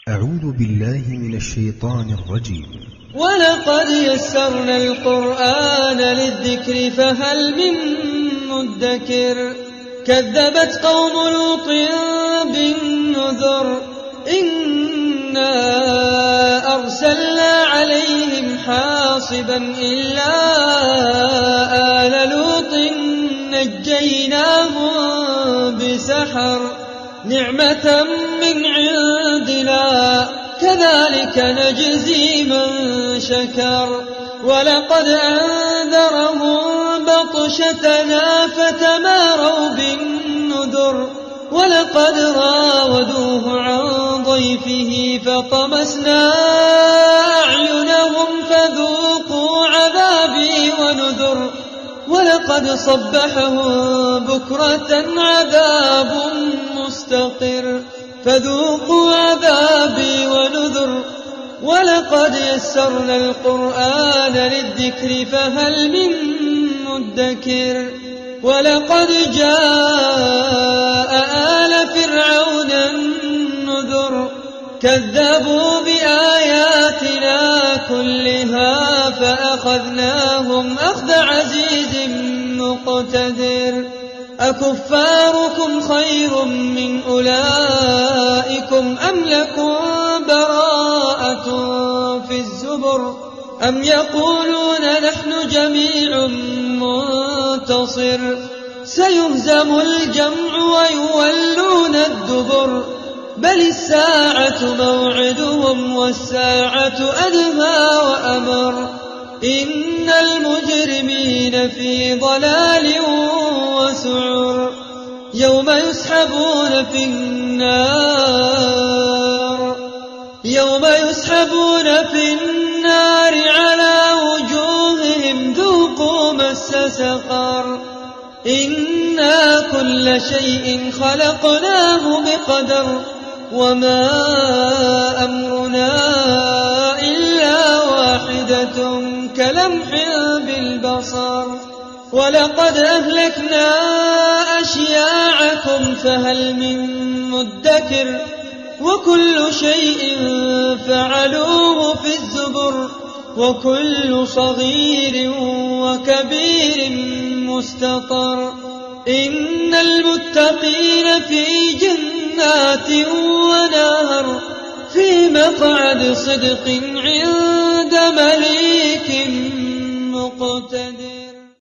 أعوذ بالله من الشيطان الرجيم. ولقد يسرنا القرآن للذكر فهل من مدكر كذبت قوم لوط بالنذر إنا أرسلنا عليهم حاصبا إلا آل لوط نجيناهم بسحر نعمة من عندنا كذلك نجزي من شكر ولقد أنذرهم بطشتنا فتماروا بالنذر ولقد راودوه عن ضيفه فطمسنا أعينهم فذوقوا عذابي ونذر ولقد صبحهم بكرة عذاب مستقر فذوقوا عذابي ونذر ولقد يسرنا القرآن للذكر فهل من مدكر ولقد جاء آل فرعون النذر كذبوا بآياتنا كلها فأخذناهم أخذ عزيز مقتدر أكفاركم خير من أولئكم أم لكم براءة في الزبر أم يقولون نحن جميع منتصر سيهزم الجمع ويولون الدبر بل الساعة موعدهم والساعة أدهى وأمر إن المجرمين في ضلال وسعر يوم يسحبون في النار على وجوههم ذوقوا مس سقر إنا كل شيء خلقناه بقدر وما أمرنا إلا واحدة كلمح بالبصر ولقد أهلكنا أشياعكم فهل من مدكر وكل شيء فعلوه في الزبر وكل صغير وكبير مستطر إن المتقين في جنات ونهر في مقعد صدق عند مليك مقتدر.